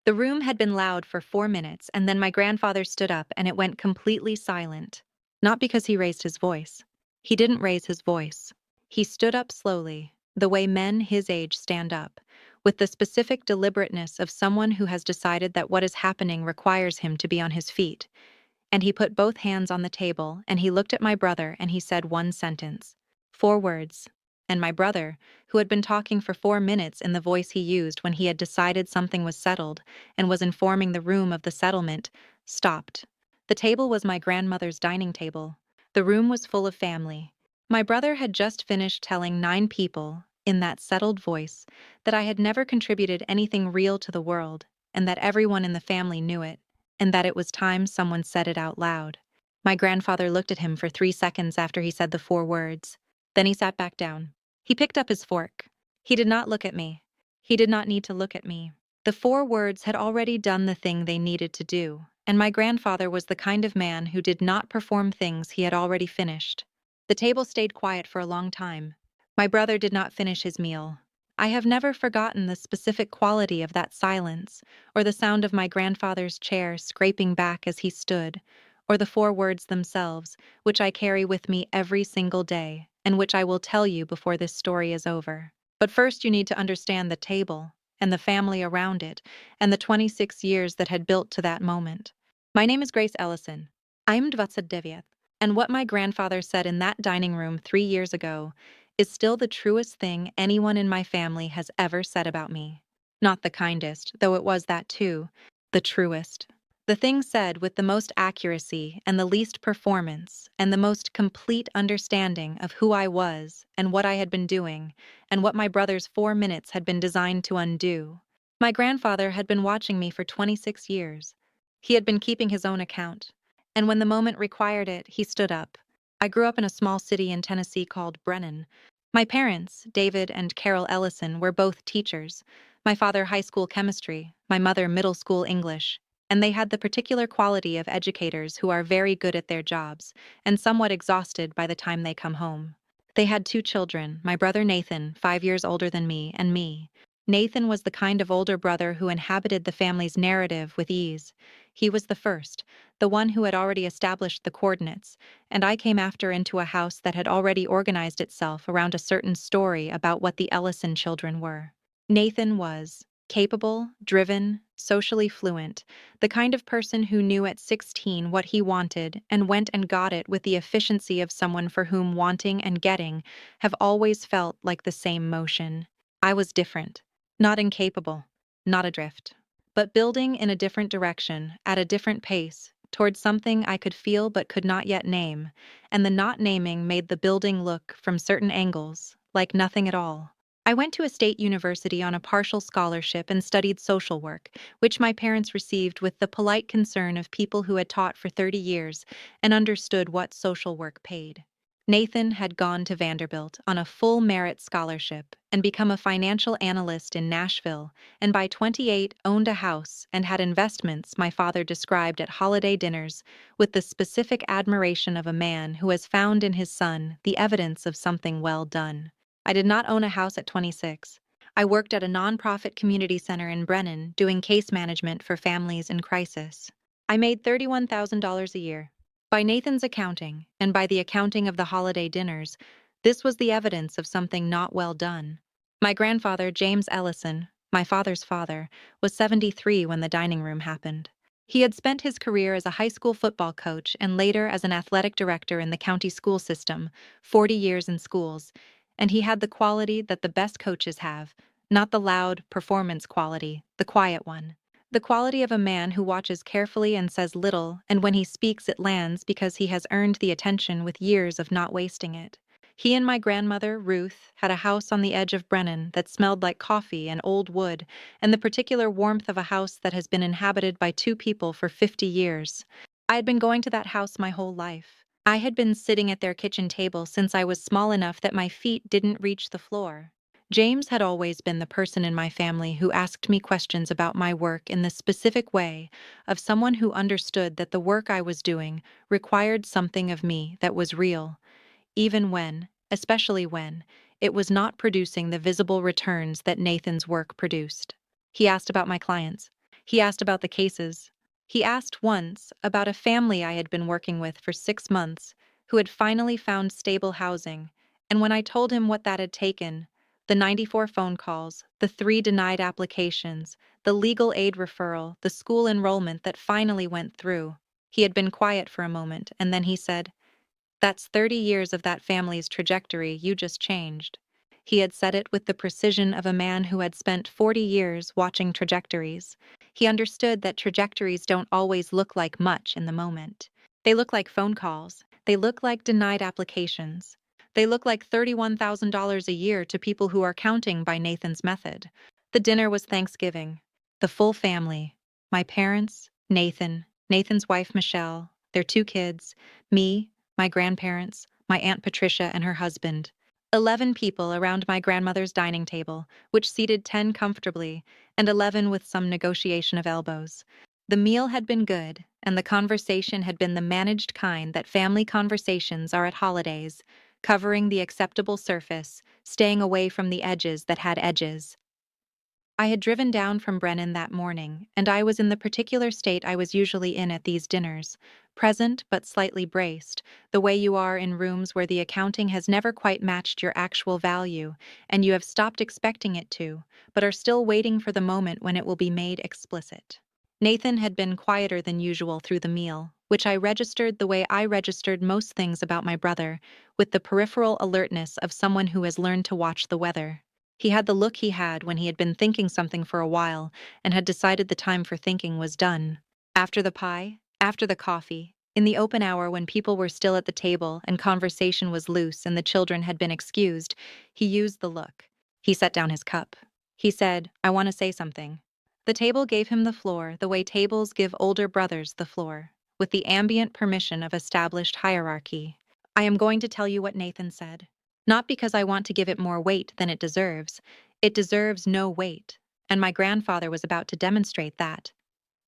The room had been loud for 4 minutes, and then my grandfather stood up and it went completely silent. Not because he raised his voice. He didn't raise his voice. He stood up slowly, the way men his age stand up, with the specific deliberateness of someone who has decided that what is happening requires him to be on his feet. And he put both hands on the table, and he looked at my brother and he said one sentence. 4 words. And my brother, who had been talking for 4 minutes in the voice he used when he had decided something was settled and was informing the room of the settlement, stopped. The table was my grandmother's dining table. The room was full of family. My brother had just finished telling 9 people, in that settled voice, that I had never contributed anything real to the world, and that everyone in the family knew it, and that it was time someone said it out loud. My grandfather looked at him for 3 seconds after he said the 4 words. Then he sat back down. He picked up his fork. He did not look at me. He did not need to look at me. The 4 words had already done the thing they needed to do, and my grandfather was the kind of man who did not perform things he had already finished. The table stayed quiet for a long time. My brother did not finish his meal. I have never forgotten the specific quality of that silence, or the sound of my grandfather's chair scraping back as he stood, or the 4 words themselves, which I carry with me every single day, and which I will tell you before this story is over. But first you need to understand the table, and the family around it, and the 26 years that had built to that moment. My name is Grace Ellison. I'm 29, and what my grandfather said in that dining room 3 years ago is still the truest thing anyone in my family has ever said about me. Not the kindest, though it was that too, the truest. The thing said with the most accuracy and the least performance and the most complete understanding of who I was and what I had been doing and what my brother's 4 minutes had been designed to undo. My grandfather had been watching me for 26 years. He had been keeping his own account. And when the moment required it, he stood up. I grew up in a small city in Tennessee called Brennan. My parents, David and Carol Ellison, were both teachers. My father high school chemistry, my mother middle school English, and they had the particular quality of educators who are very good at their jobs and somewhat exhausted by the time they come home. They had 2 children, my brother Nathan, 5 years older than me, and me. Nathan was the kind of older brother who inhabited the family's narrative with ease. He was the first, the one who had already established the coordinates, and I came after into a house that had already organized itself around a certain story about what the Ellison children were. Nathan was capable, driven, socially fluent, the kind of person who knew at 16 what he wanted and went and got it with the efficiency of someone for whom wanting and getting have always felt like the same motion. I was different, not incapable, not adrift, but building in a different direction, at a different pace, towards something I could feel but could not yet name, and the not naming made the building look, from certain angles, like nothing at all. I went to a state university on a partial scholarship and studied social work, which my parents received with the polite concern of people who had taught for 30 years and understood what social work paid. Nathan had gone to Vanderbilt on a full merit scholarship and become a financial analyst in Nashville, and by 28 owned a house and had investments my father described at holiday dinners with the specific admiration of a man who has found in his son the evidence of something well done. I did not own a house at 26. I worked at a nonprofit community center in Brennan doing case management for families in crisis. I made $31,000 a year. By Nathan's accounting, and by the accounting of the holiday dinners, this was the evidence of something not well done. My grandfather, James Ellison, my father's father, was 73 when the dining room happened. He had spent his career as a high school football coach and later as an athletic director in the county school system, 40 years in schools, and he had the quality that the best coaches have, not the loud, performance quality, the quiet one. The quality of a man who watches carefully and says little, and when he speaks it lands because he has earned the attention with years of not wasting it. He and my grandmother, Ruth, had a house on the edge of Brennan that smelled like coffee and old wood, and the particular warmth of a house that has been inhabited by 2 people for 50 years. I had been going to that house my whole life. I had been sitting at their kitchen table since I was small enough that my feet didn't reach the floor. James had always been the person in my family who asked me questions about my work in the specific way of someone who understood that the work I was doing required something of me that was real, even when, especially when, it was not producing the visible returns that Nathan's work produced. He asked about my clients. He asked about the cases. He asked once about a family I had been working with for 6 months who had finally found stable housing, and when I told him what that had taken, the 94 phone calls, the 3 denied applications, the legal aid referral, the school enrollment that finally went through, he had been quiet for a moment, and then he said, "That's 30 years of that family's trajectory you just changed." He had said it with the precision of a man who had spent 40 years watching trajectories. He understood that trajectories don't always look like much in the moment. They look like phone calls. They look like denied applications. They look like $31,000 a year to people who are counting by Nathan's method. The dinner was Thanksgiving. The full family. My parents, Nathan, Nathan's wife Michelle, their 2 kids, me, my grandparents, my Aunt Patricia and her husband. 11 people around my grandmother's dining table, which seated 10 comfortably, and 11 with some negotiation of elbows. The meal had been good, and the conversation had been the managed kind that family conversations are at holidays, covering the acceptable surface, staying away from the edges that had edges. I had driven down from Brennan that morning, and I was in the particular state I was usually in at these dinners, present but slightly braced, the way you are in rooms where the accounting has never quite matched your actual value, and you have stopped expecting it to, but are still waiting for the moment when it will be made explicit. Nathan had been quieter than usual through the meal, which I registered the way I registered most things about my brother, with the peripheral alertness of someone who has learned to watch the weather. He had the look he had when he had been thinking something for a while and had decided the time for thinking was done. After the pie, after the coffee, in the open hour when people were still at the table and conversation was loose and the children had been excused, he used the look. He set down his cup. He said, "I want to say something." The table gave him the floor the way tables give older brothers the floor, with the ambient permission of established hierarchy. "I am going to tell you what Nathan said. Not because I want to give it more weight than it deserves no weight, and my grandfather was about to demonstrate that,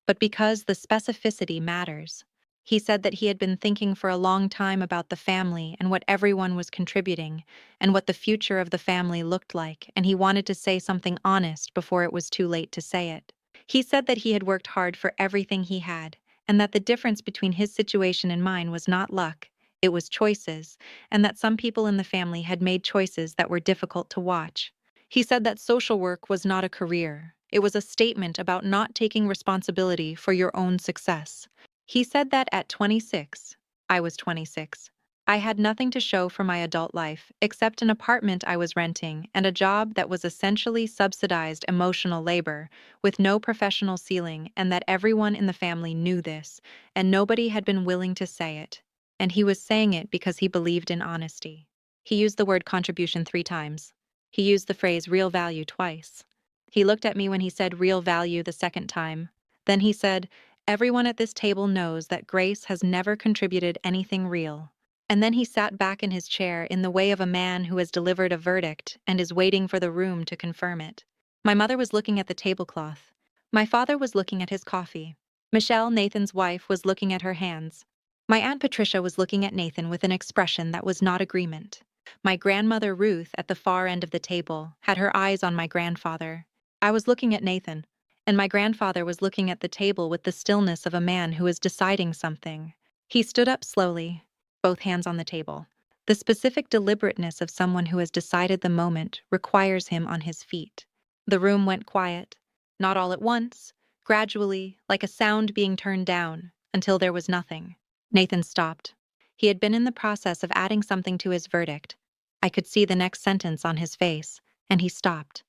but because the specificity matters. He said that he had been thinking for a long time about the family and what everyone was contributing, and what the future of the family looked like, and he wanted to say something honest before it was too late to say it. He said that he had worked hard for everything he had, and that the difference between his situation and mine was not luck, it was choices, and that some people in the family had made choices that were difficult to watch. He said that social work was not a career. It was a statement about not taking responsibility for your own success. He said that at 26, I was 26, I had nothing to show for my adult life except an apartment I was renting and a job that was essentially subsidized emotional labor with no professional ceiling, and that everyone in the family knew this, and nobody had been willing to say it. And he was saying it because he believed in honesty. He used the word contribution 3 times. He used the phrase real value twice. He looked at me when he said real value the second time. Then he said, "Everyone at this table knows that Grace has never contributed anything real." And then he sat back in his chair in the way of a man who has delivered a verdict and is waiting for the room to confirm it. My mother was looking at the tablecloth. My father was looking at his coffee. Michelle, Nathan's wife, was looking at her hands. My Aunt Patricia was looking at Nathan with an expression that was not agreement. My grandmother Ruth, at the far end of the table, had her eyes on my grandfather. I was looking at Nathan, and my grandfather was looking at the table with the stillness of a man who is deciding something. He stood up slowly, both hands on the table. The specific deliberateness of someone who has decided the moment requires him on his feet. The room went quiet, not all at once, gradually, like a sound being turned down, until there was nothing. Nathan stopped. He had been in the process of adding something to his verdict. I could see the next sentence on his face, and he stopped.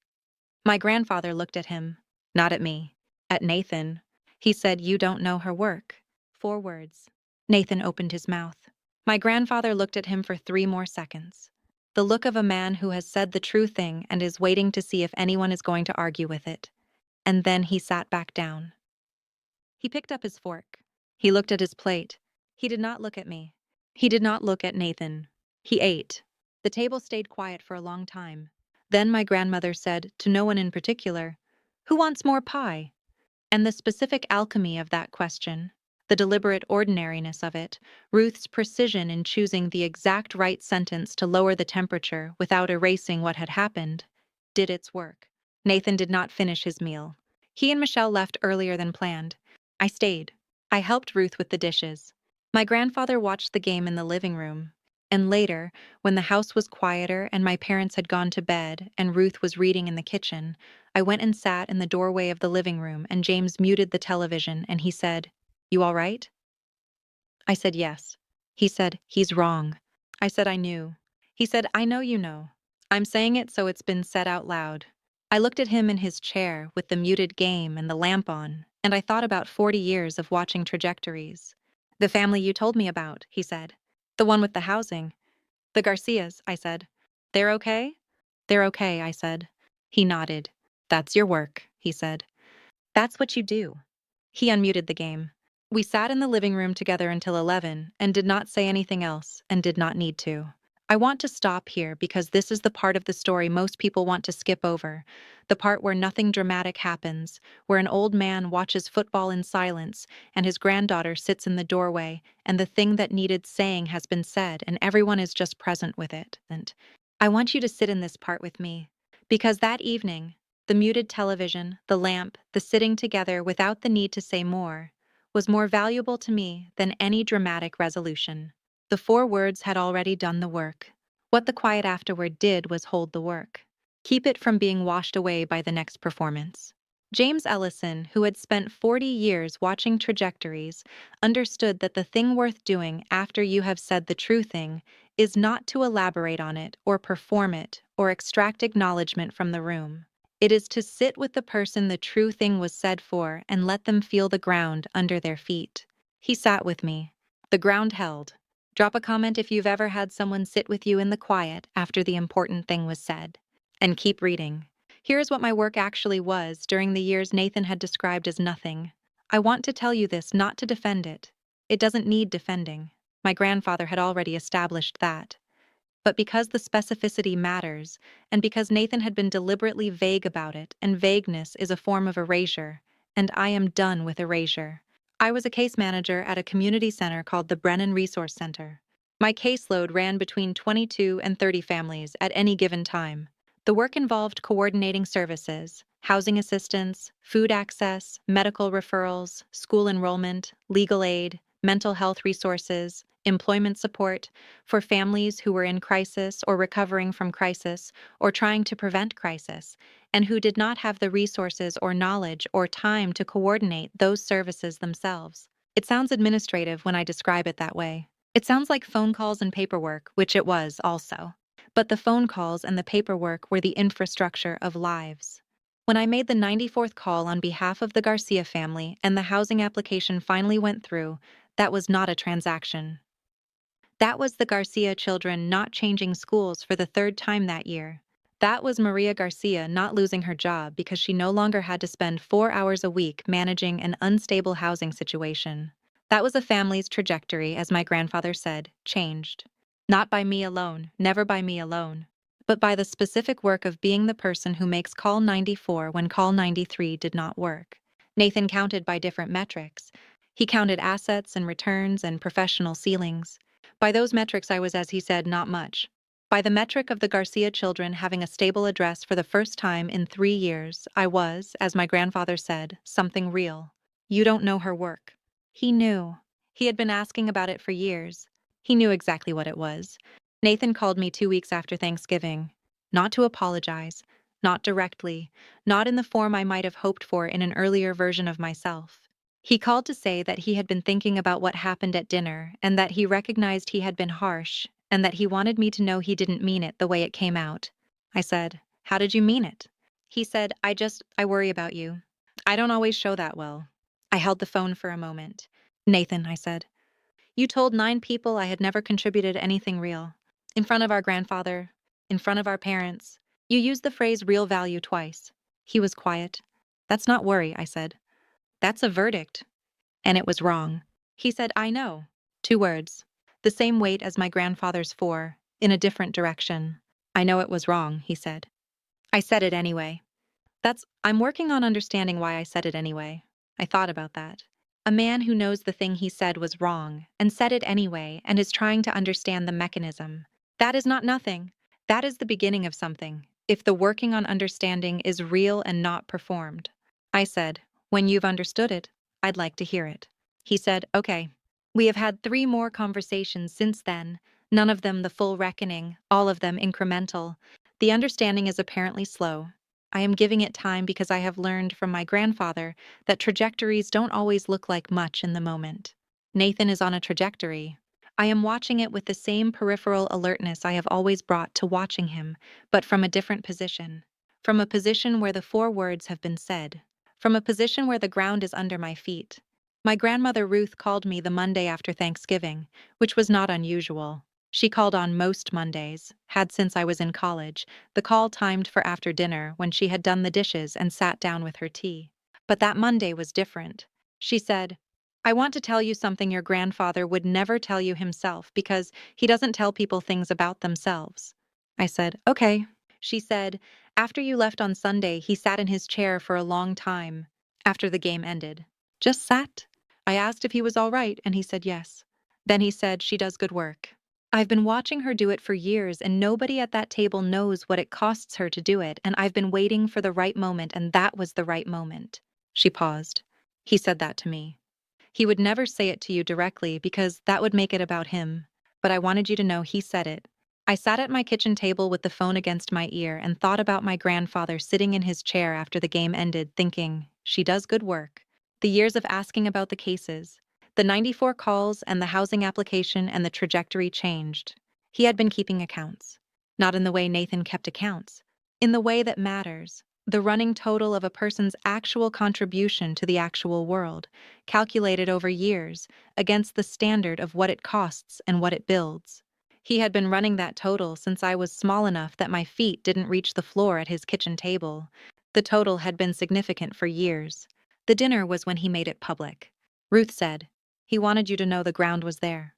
My grandfather looked at him, not at me, at Nathan. He said, "You don't know her work." 4 words. Nathan opened his mouth. My grandfather looked at him for 3 more seconds. The look of a man who has said the true thing and is waiting to see if anyone is going to argue with it. And then he sat back down. He picked up his fork. He looked at his plate. He did not look at me. He did not look at Nathan. He ate. The table stayed quiet for a long time. Then my grandmother said, to no one in particular, "Who wants more pie?" And the specific alchemy of that question, the deliberate ordinariness of it, Ruth's precision in choosing the exact right sentence to lower the temperature without erasing what had happened, did its work. Nathan did not finish his meal. He and Michelle left earlier than planned. I stayed. I helped Ruth with the dishes. My grandfather watched the game in the living room. And later, when the house was quieter and my parents had gone to bed and Ruth was reading in the kitchen, I went and sat in the doorway of the living room and James muted the television and he said, "You all right?" I said yes. He said, "He's wrong." I said I knew. He said, "I know you know. I'm saying it so it's been said out loud." I looked at him in his chair with the muted game and the lamp on, and I thought about 40 years of watching trajectories. "The family you told me about," he said. "The one with the housing." "The Garcias," I said. "They're okay?" "They're okay," I said. He nodded. "That's your work," he said. "That's what you do." He unmuted the game. We sat in the living room together until 11 and did not say anything else and did not need to. I want to stop here because this is the part of the story most people want to skip over, the part where nothing dramatic happens, where an old man watches football in silence and his granddaughter sits in the doorway and the thing that needed saying has been said and everyone is just present with it. And I want you to sit in this part with me because that evening, the muted television, the lamp, the sitting together without the need to say more, was more valuable to me than any dramatic resolution. The 4 words had already done the work. What the quiet afterward did was hold the work. Keep it from being washed away by the next performance. James Ellison, who had spent 40 years watching trajectories, understood that the thing worth doing after you have said the true thing is not to elaborate on it or perform it or extract acknowledgement from the room. It is to sit with the person the true thing was said for and let them feel the ground under their feet. He sat with me. The ground held. Drop a comment if you've ever had someone sit with you in the quiet after the important thing was said. And keep reading. Here's what my work actually was during the years Nathan had described as nothing. I want to tell you this not to defend it. It doesn't need defending. My grandfather had already established that. But because the specificity matters, and because Nathan had been deliberately vague about it, and vagueness is a form of erasure, and I am done with erasure. I was a case manager at a community center called the Brennan Resource Center. My caseload ran between 22 and 30 families at any given time. The work involved coordinating services, housing assistance, food access, medical referrals, school enrollment, legal aid, mental health resources, employment support, for families who were in crisis or recovering from crisis or trying to prevent crisis, and who did not have the resources or knowledge or time to coordinate those services themselves. It sounds administrative when I describe it that way. It sounds like phone calls and paperwork, which it was also. But the phone calls and the paperwork were the infrastructure of lives. When I made the 94th call on behalf of the Garcia family and the housing application finally went through, that was not a transaction. That was the Garcia children not changing schools for the 3rd time that year. That was Maria Garcia not losing her job because she no longer had to spend 4 hours a week managing an unstable housing situation. That was a family's trajectory, as my grandfather said, changed. Not by me alone, never by me alone, but by the specific work of being the person who makes call 94 when call 93 did not work. Nathan counted by different metrics. He counted assets and returns and professional ceilings. By those metrics I was, as he said, not much. By the metric of the Garcia children having a stable address for the first time in 3 years, I was, as my grandfather said, something real. You don't know her work. He knew. He had been asking about it for years. He knew exactly what it was. Nathan called me 2 weeks after Thanksgiving. Not to apologize. Not directly. Not in the form I might have hoped for in an earlier version of myself. He called to say that he had been thinking about what happened at dinner and that he recognized he had been harsh and that he wanted me to know he didn't mean it the way it came out. I said, "How did you mean it?" He said, I worry about you. I don't always show that well." I held the phone for a moment. "Nathan," I said, "you told 9 people I had never contributed anything real. In front of our grandfather, in front of our parents. You used the phrase real value twice." He was quiet. "That's not worry," I said. "That's a verdict." And it was wrong. He said, "I know." 2 words. The same weight as my grandfather's 4, in a different direction. "I know it was wrong," he said. I said it anyway. I'm working on understanding why I said it anyway. I thought about that. A man who knows the thing he said was wrong, and said it anyway, and is trying to understand the mechanism. That is not nothing. That is the beginning of something, if the working on understanding is real and not performed. I said, "When you've understood it, I'd like to hear it." He said, "Okay." We have had 3 more conversations since then, none of them the full reckoning, all of them incremental. The understanding is apparently slow. I am giving it time because I have learned from my grandfather that trajectories don't always look like much in the moment. Nathan is on a trajectory. I am watching it with the same peripheral alertness I have always brought to watching him, but from a different position. From a position where the 4 words have been said. From a position where the ground is under my feet. My grandmother Ruth called me the Monday after Thanksgiving, which was not unusual. She called on most Mondays, had since I was in college, the call timed for after dinner when she had done the dishes and sat down with her tea. But that Monday was different. She said, "I want to tell you something your grandfather would never tell you himself because he doesn't tell people things about themselves." I said, "Okay." She said, "After you left on Sunday, he sat in his chair for a long time after the game ended. Just sat. I asked if he was all right, and he said yes. Then he said, 'She does good work.' I've been watching her do it for years, and nobody at that table knows what it costs her to do it, and I've been waiting for the right moment, and that was the right moment." She paused. "He said that to me. He would never say it to you directly because that would make it about him. But I wanted you to know he said it." I sat at my kitchen table with the phone against my ear and thought about my grandfather sitting in his chair after the game ended, thinking, "She does good work." The years of asking about the cases, the 94 calls and the housing application and the trajectory changed. He had been keeping accounts. Not in the way Nathan kept accounts. In the way that matters. The running total of a person's actual contribution to the actual world, calculated over years, against the standard of what it costs and what it builds. He had been running that total since I was small enough that my feet didn't reach the floor at his kitchen table. The total had been significant for years. The dinner was when he made it public. Ruth said, "He wanted you to know the ground was there."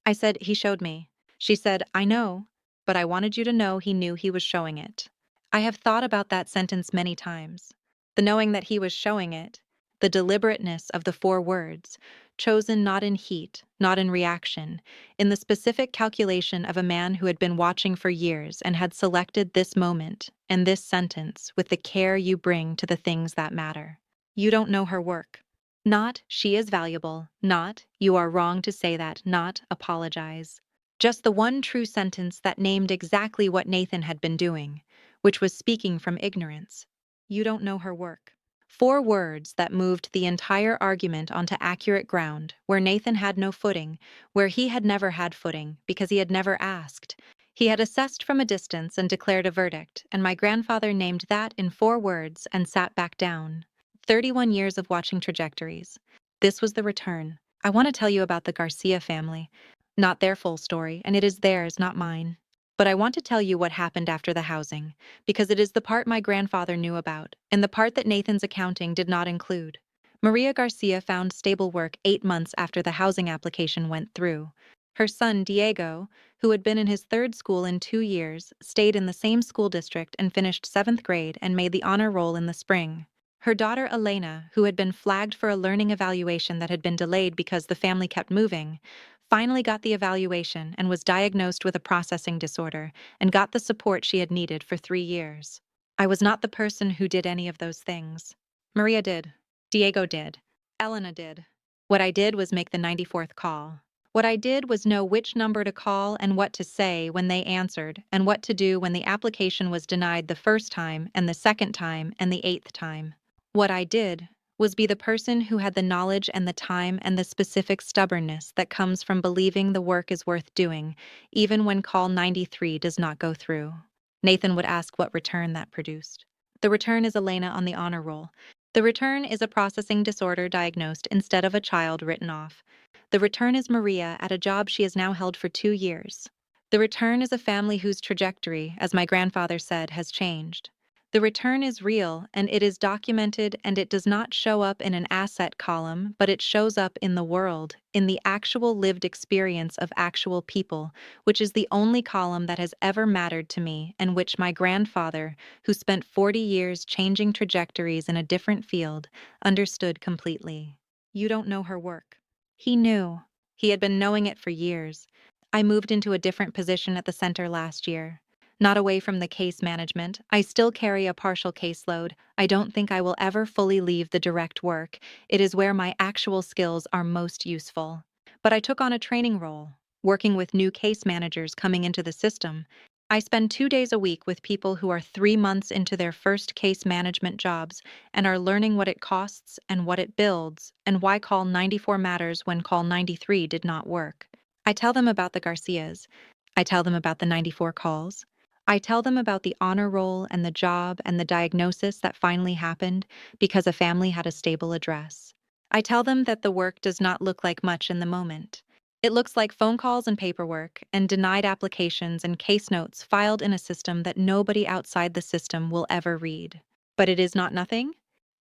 I said, "He showed me." She said, "I know, but I wanted you to know he knew he was showing it." I have thought about that sentence many times. The knowing that he was showing it, the deliberateness of the 4 words, chosen not in heat, not in reaction, in the specific calculation of a man who had been watching for years and had selected this moment and this sentence with the care you bring to the things that matter. You don't know her work. Not, "She is valuable," not, "You are wrong to say that," not, "Apologize." Just the one true sentence that named exactly what Nathan had been doing, which was speaking from ignorance. You don't know her work. 4 words that moved the entire argument onto accurate ground, where Nathan had no footing, where he had never had footing because he had never asked. He had assessed from a distance and declared a verdict, and my grandfather named that in 4 words and sat back down. 31 years of watching trajectories. This was the return. I want to tell you about the Garcia family. Not their full story, and it is theirs, not mine. But I want to tell you what happened after the housing, because it is the part my grandfather knew about, and the part that Nathan's accounting did not include. Maria Garcia found stable work 8 months after the housing application went through. Her son, Diego, who had been in his 3rd school in 2 years, stayed in the same school district and finished 7th grade and made the honor roll in the spring. Her daughter, Elena, who had been flagged for a learning evaluation that had been delayed because the family kept moving, finally got the evaluation and was diagnosed with a processing disorder and got the support she had needed for 3 years. I was not the person who did any of those things. Maria did. Diego did. Elena did. What I did was make the 94th call. What I did was know which number to call and what to say when they answered, and what to do when the application was denied the first time and the second time and the 8th time. What I did was be the person who had the knowledge and the time and the specific stubbornness that comes from believing the work is worth doing, even when call 93 does not go through. Nathan would ask what return that produced. The return is Elena on the honor roll. The return is a processing disorder diagnosed instead of a child written off. The return is Maria at a job she has now held for 2 years. The return is a family whose trajectory, as my grandfather said, has changed. The return is real, and it is documented, and it does not show up in an asset column, but it shows up in the world, in the actual lived experience of actual people, which is the only column that has ever mattered to me, and which my grandfather, who spent 40 years changing trajectories in a different field, understood completely. You don't know her work. He knew. He had been knowing it for years. I moved into a different position at the center last year. not away from the case management. I still carry a partial caseload. I don't think I will ever fully leave the direct work. It is where my actual skills are most useful. But I took on a training role, working with new case managers coming into the system. I spend 2 days a week with people who are 3 months into their first case management jobs and are learning what it costs and what it builds and why Call 94 matters when Call 93 did not work. I tell them about the Garcias. I tell them about the 94 calls. I tell them about the honor roll and the job and the diagnosis that finally happened because a family had a stable address. I tell them that the work does not look like much in the moment. It looks like phone calls and paperwork and denied applications and case notes filed in a system that nobody outside the system will ever read. But it is not nothing.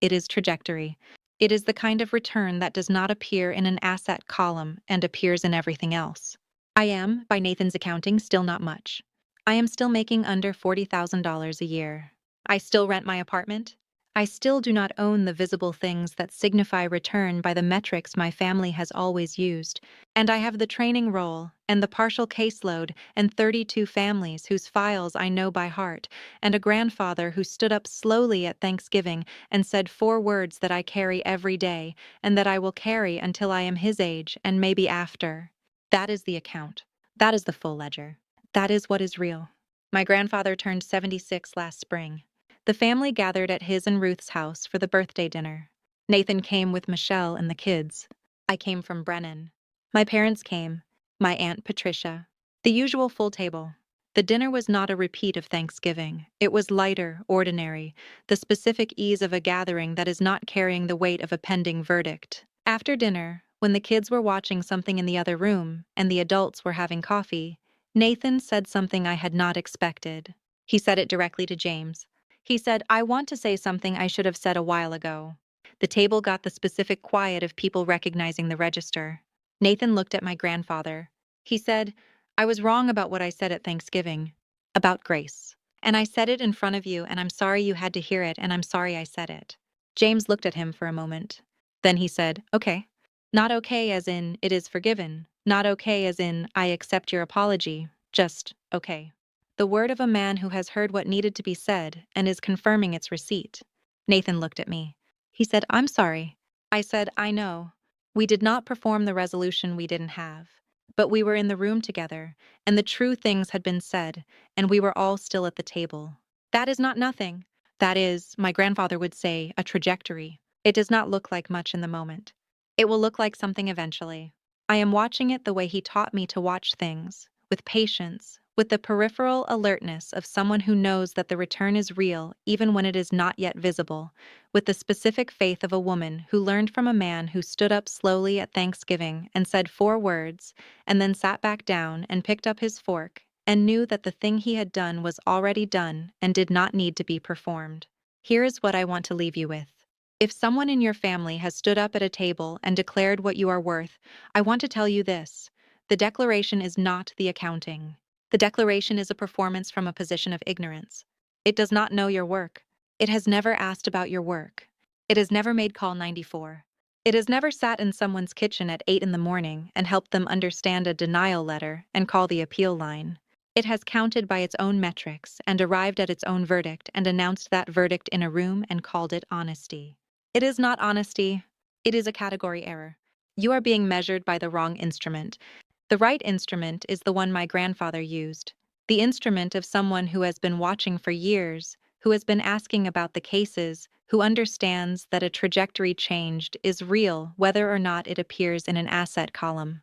It is trajectory. It is the kind of return that does not appear in an asset column and appears in everything else. I am, by Nathan's accounting, still not much. I am still making under $40,000 a year. I still rent my apartment. I still do not own the visible things that signify return by the metrics my family has always used, and I have the training role and the partial caseload and 32 families whose files I know by heart, and a grandfather who stood up slowly at Thanksgiving and said 4 words that I carry every day and that I will carry until I am his age and maybe after. That is the account. That is the full ledger. That is what is real. My grandfather turned 76 last spring. The family gathered at his and Ruth's house for the birthday dinner. Nathan came with Michelle and the kids. I came from Brennan. My parents came, my Aunt Patricia. The usual full table. The dinner was not a repeat of Thanksgiving. It was lighter, ordinary, the specific ease of a gathering that is not carrying the weight of a pending verdict. After dinner, when the kids were watching something in the other room and the adults were having coffee, Nathan said something I had not expected. He said it directly to James. He said, "I want to say something I should have said a while ago." The table got the specific quiet of people recognizing the register. Nathan looked at my grandfather. He said, "I was wrong about what I said at Thanksgiving. About Grace. And I said it in front of you, and I'm sorry you had to hear it, and I'm sorry I said it." James looked at him for a moment. Then he said, "Okay." Not okay as in, it is forgiven. Not okay as in, I accept your apology. Just, okay. The word of a man who has heard what needed to be said and is confirming its receipt. Nathan looked at me. He said, "I'm sorry." I said, "I know. We did not perform the resolution we didn't have. But we were in the room together, and the true things had been said, and we were all still at the table. That is not nothing. That is, my grandfather would say, a trajectory. It does not look like much in the moment. It will look like something eventually. I am watching it the way he taught me to watch things, with patience, with the peripheral alertness of someone who knows that the return is real even when it is not yet visible, with the specific faith of a woman who learned from a man who stood up slowly at Thanksgiving and said 4 words, and then sat back down and picked up his fork, and knew that the thing he had done was already done and did not need to be performed. Here is what I want to leave you with. If someone in your family has stood up at a table and declared what you are worth, I want to tell you this. The declaration is not the accounting. The declaration is a performance from a position of ignorance. It does not know your work. It has never asked about your work. It has never made call 94. It has never sat in someone's kitchen at 8 in the morning and helped them understand a denial letter and call the appeal line. It has counted by its own metrics and arrived at its own verdict and announced that verdict in a room and called it honesty. It is not honesty. It is a category error. You are being measured by the wrong instrument. The right instrument is the one my grandfather used. The instrument of someone who has been watching for years, who has been asking about the cases, who understands that a trajectory changed is real whether or not it appears in an asset column.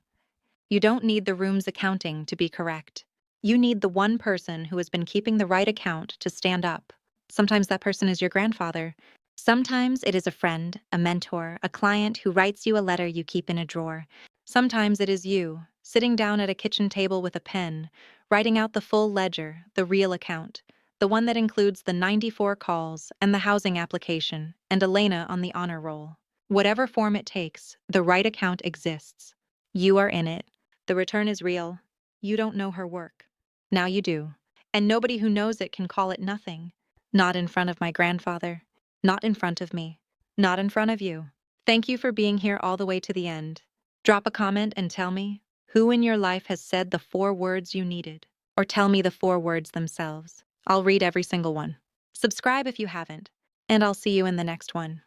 You don't need the room's accounting to be correct. You need the one person who has been keeping the right account to stand up. Sometimes that person is your grandfather. Sometimes it is a friend, a mentor, a client who writes you a letter you keep in a drawer. Sometimes it is you, sitting down at a kitchen table with a pen, writing out the full ledger, the real account, the one that includes the 94 calls and the housing application and Elena on the honor roll. Whatever form it takes, the right account exists. You are in it. The return is real. You don't know her work. Now you do. And nobody who knows it can call it nothing. Not in front of my grandfather. Not in front of me. Not in front of you. Thank you for being here all the way to the end. Drop a comment and tell me who in your life has said the 4 words you needed, or tell me the 4 words themselves. I'll read every single one. Subscribe if you haven't, and I'll see you in the next one.